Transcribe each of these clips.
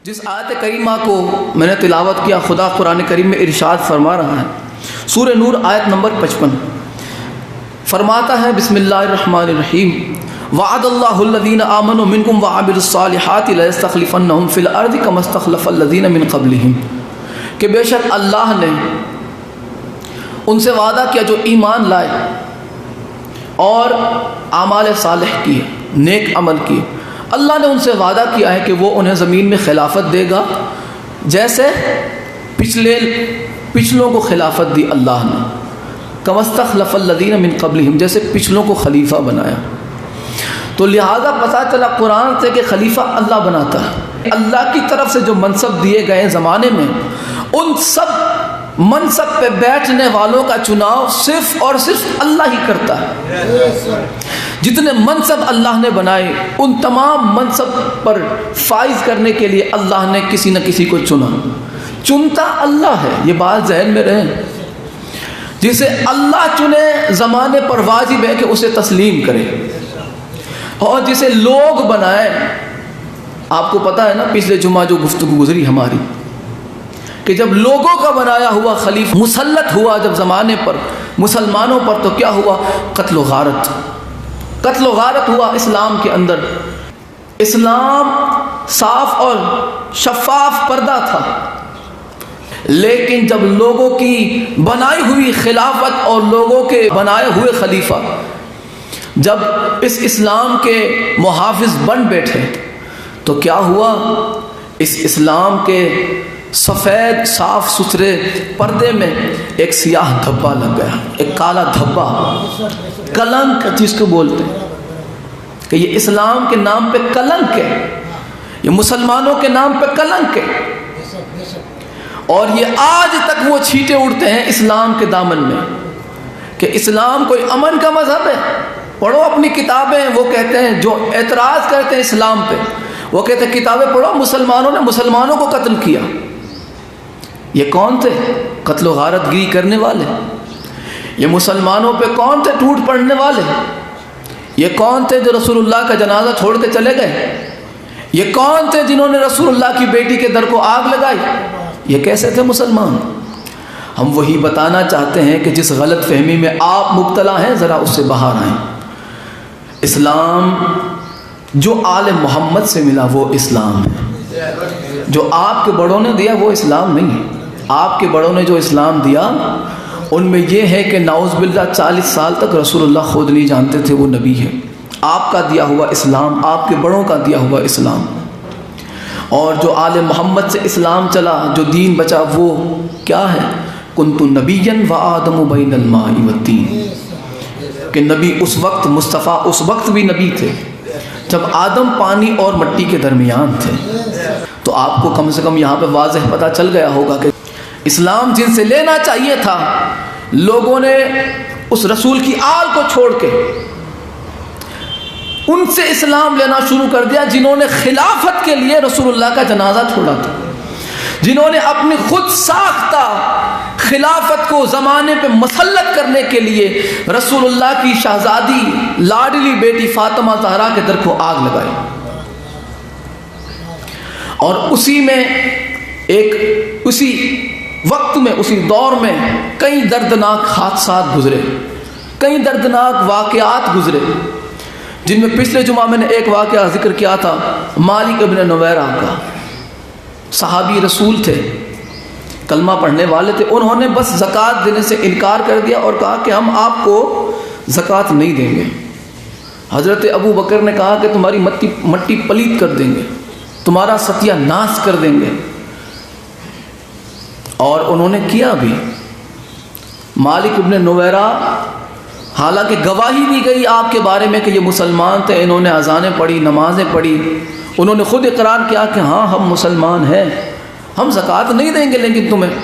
جس آیت کریمہ کو میں نے تلاوت کیا، خدا قرآن کریم میں ارشاد فرما رہا ہے، سورہ نور آیت نمبر 55 فرماتا ہے، بسم اللہ الرحمن الرحیم، وعد اللہ الذین آمنوا منکم وعملوا الصالحات لیستخلفنہم فی الارض کما استخلف الذین من قبلہم، کہ بے شک اللہ نے ان سے وعدہ کیا جو ایمان لائے اور اعمال صالح کیے، نیک عمل کیے، اللہ نے ان سے وعدہ کیا ہے کہ وہ انہیں زمین میں خلافت دے گا، جیسے پچھلوں کو خلافت دی اللہ نے، کما استخلف الذین من قبلہم، جیسے پچھلوں کو خلیفہ بنایا۔ تو لہذا پتہ چلا قرآن سے کہ خلیفہ اللہ بناتا ہے۔ اللہ کی طرف سے جو منصب دیے گئے زمانے میں، ان سب منصب پہ بیٹھنے والوں کا چناؤ صرف اور صرف اللہ ہی کرتا ہے۔ جتنے منصب اللہ نے بنائے، ان تمام منصب پر فائز کرنے کے لیے اللہ نے کسی نہ کسی کو چنا، چنتا اللہ ہے، یہ بات ذہن میں رہے۔ جسے اللہ چنے زمانے پر واجب ہے کہ اسے تسلیم کرے، اور جسے لوگ بنائے، آپ کو پتہ ہے نا پچھلے جمعہ جو گفتگو گزری ہماری، کہ جب لوگوں کا بنایا ہوا خلیفہ مسلط ہوا جب زمانے پر مسلمانوں پر، تو کیا ہوا؟ قتل و غارت ہوا اسلام کے اندر۔ اسلام صاف اور شفاف پردہ تھا، لیکن جب لوگوں کی بنائی ہوئی خلافت اور لوگوں کے بنائے ہوئے خلیفہ جب اس اسلام کے محافظ بن بیٹھے، تو کیا ہوا؟ اس اسلام کے سفید صاف ستھرے پردے میں ایک سیاہ دھبا لگ گیا، ایک کالا دھبا، کلنک جس کو بولتے ہیں، کہ یہ اسلام کے نام پہ کلنک ہے، یہ مسلمانوں کے نام پہ کلنک ہے، اور یہ آج تک وہ چھینٹے اڑتے ہیں اسلام کے دامن میں کہ اسلام کوئی امن کا مذہب ہے۔ پڑھو اپنی کتابیں، وہ کہتے ہیں جو اعتراض کرتے ہیں اسلام پہ، وہ کہتے ہیں کتابیں پڑھو، مسلمانوں نے مسلمانوں کو قتل کیا۔ یہ کون تھے؟ قتل و غارت گری کرنے والے۔ یہ مسلمانوں پہ کون تھے ٹوٹ پڑنے والے؟ یہ کون تھے جو رسول اللہ کا جنازہ چھوڑ کے چلے گئے؟ یہ کون تھے جنہوں نے رسول اللہ کی بیٹی کے در کو آگ لگائی؟ یہ کیسے تھے مسلمان؟ ہم وہی بتانا چاہتے ہیں کہ جس غلط فہمی میں آپ مبتلا ہیں، ذرا اس سے باہر آئیں۔ اسلام جو آل محمد سے ملا وہ اسلام ہے، جو آپ کے بڑوں نے دیا وہ اسلام نہیں ہے۔ آپ کے بڑوں نے جو اسلام دیا ان میں یہ ہے کہ نعوذ باللہ 40 سال تک رسول اللہ خود نہیں جانتے تھے وہ نبی ہے۔ آپ کا دیا ہوا اسلام، آپ کے بڑوں کا دیا ہوا اسلام، اور جو آل محمد سے اسلام چلا، جو دین بچا، وہ کیا ہے؟ کنت نبیا وآدم بین الماء والطین، کہ نبی اس وقت، مصطفیٰ اس وقت بھی نبی تھے جب آدم پانی اور مٹی کے درمیان تھے۔ تو آپ کو کم سے کم یہاں پہ واضح پتہ چل گیا ہوگا کہ اسلام جن سے لینا چاہیے تھا، لوگوں نے اس رسول کی آل کو چھوڑ کے ان سے اسلام لینا شروع کر دیا جنہوں نے خلافت کے لیے رسول اللہ کا جنازہ چھوڑا تھا، جنہوں نے اپنی خود ساختہ خلافت کو زمانے پہ مسلط کرنے کے لیے رسول اللہ کی شہزادی لاڈلی بیٹی فاطمہ زہرا کے در کو آگ لگائی۔ اور اسی وقت میں، اسی دور میں کئی دردناک حادثات گزرے، کئی دردناک واقعات گزرے، جن میں پچھلے جمعہ میں نے ایک واقعہ ذکر کیا تھا، مالک ابن نویرہ کا۔ صحابی رسول تھے، کلمہ پڑھنے والے تھے، انہوں نے بس زکوٰۃ دینے سے انکار کر دیا اور کہا کہ ہم آپ کو زکوٰۃ نہیں دیں گے۔ حضرت ابو بکر نے کہا کہ تمہاری مٹی پلیت کر دیں گے، تمہارا ستیہ ناش کر دیں گے، اور انہوں نے کیا بھی۔ مالک ابن نویرہ، حالانکہ گواہی دی گئی آپ کے بارے میں کہ یہ مسلمان تھے، انہوں نے اذانیں پڑھی، نمازیں پڑھی، انہوں نے خود اقرار کیا کہ ہاں ہم مسلمان ہیں، ہم زکوٰۃ نہیں دیں گے، لیکن تمہیں۔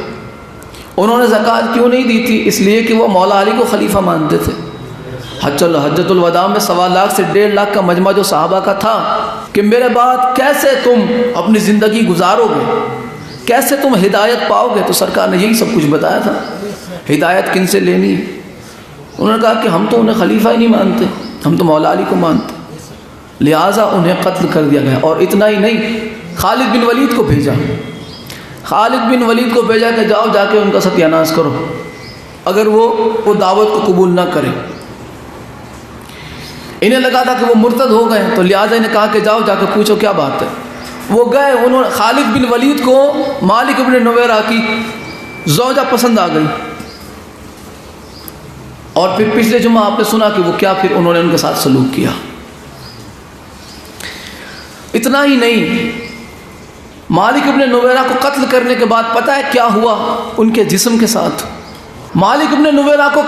انہوں نے زکوٰۃ کیوں نہیں دی تھی؟ اس لیے کہ وہ مولا علی کو خلیفہ مانتے تھے۔ حجۃ الوداع میں 1.25 لاکھ سے 1.5 لاکھ کا مجمع جو صحابہ کا تھا کہ میرے بعد کیسے تم اپنی زندگی گزارو گے، کیسے تم ہدایت پاؤ گے؟ تو سرکار نے یہی سب کچھ بتایا تھا، ہدایت کن سے لینی ہے۔ انہوں نے کہا کہ ہم تو انہیں خلیفہ ہی نہیں مانتے، ہم تو مولا علی کو مانتے، لہٰذا انہیں قتل کر دیا گیا۔ اور اتنا ہی نہیں، خالد بن ولید کو بھیجا، خالد بن ولید کو بھیجا کہ جاؤ جا کے ان کا ستیہ ناش کرو، اگر وہ دعوت کو قبول نہ کرے۔ انہیں لگا تھا کہ وہ مرتد ہو گئے، تو لہٰذا انہیں کہا کہ جاؤ جا کے پوچھو کیا بات ہے۔ وہ گئے، انہوں نے خالد بن ولید کو مالک ابن نویرہ کی زوجہ پسند آ گئی، اور پھر پچھلے جمعہ آپ نے سنا کہ وہ کیا پھر انہوں نے ان کے ساتھ سلوک کیا۔ اتنا ہی نہیں، مالک ابن نویرہ کو قتل کرنے کے بعد پتہ ہے کیا ہوا ان کے جسم کے ساتھ؟ مالک ابن نویرہ کو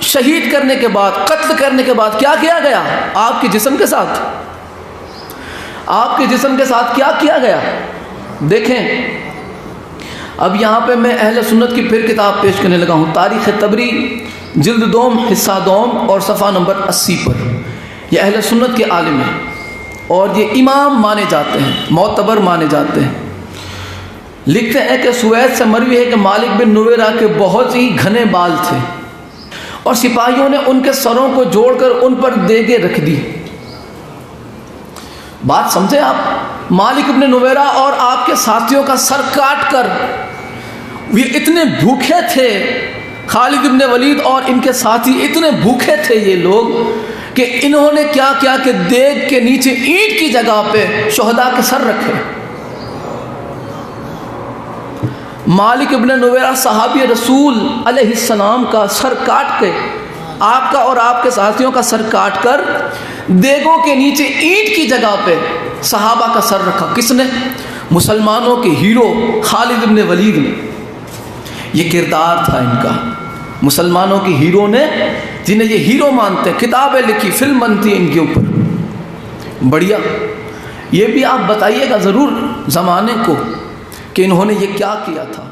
شہید کرنے کے بعد، قتل کرنے کے بعد کیا کیا گیا آپ کے جسم کے ساتھ؟ آپ کے جسم کے ساتھ کیا کیا گیا؟ دیکھیں، اب یہاں پہ میں اہل سنت کی پھر کتاب پیش کرنے لگا ہوں، تاریخ طبری جلد دوم حصہ دوم اور صفحہ نمبر 80 پر۔ یہ اہل سنت کے عالم ہیں اور یہ امام مانے جاتے ہیں، معتبر مانے جاتے ہیں۔ لکھتے ہیں کہ سوید سے مروی ہے کہ مالک بن نویرہ کے بہت ہی گھنے بال تھے، اور سپاہیوں نے ان کے سروں کو جوڑ کر ان پر دیگیں رکھ دی۔ بات سمجھے آپ، مالک ابن نویرہ اور آپ کے ساتھیوں کا سر کاٹ کر، یہ اتنے بھوکے تھے، خالد ابن ولید اور ان کے ساتھی اتنے بھوکے تھے یہ لوگ کہ انہوں نے کیا کیا کہ دیگ کے نیچے اینٹ کی جگہ پہ شہداء کے سر رکھے۔ مالک ابن نویرہ صحابی رسول علیہ السلام کا سر کاٹ کے، آپ کا اور آپ کے ساتھیوں کا سر کاٹ کر دیگوں کے نیچے اینٹ کی جگہ پہ صحابہ کا سر رکھا۔ کس نے؟ مسلمانوں کے ہیرو خالد ابن ولید نے۔ یہ کردار تھا ان کا، مسلمانوں کے ہیرو نے، جنہیں یہ ہیرو مانتے، کتابیں لکھی، فلم بنتی ان کے اوپر۔ بڑھیا، یہ بھی آپ بتائیے گا ضرور زمانے کو کہ انہوں نے یہ کیا کیا تھا۔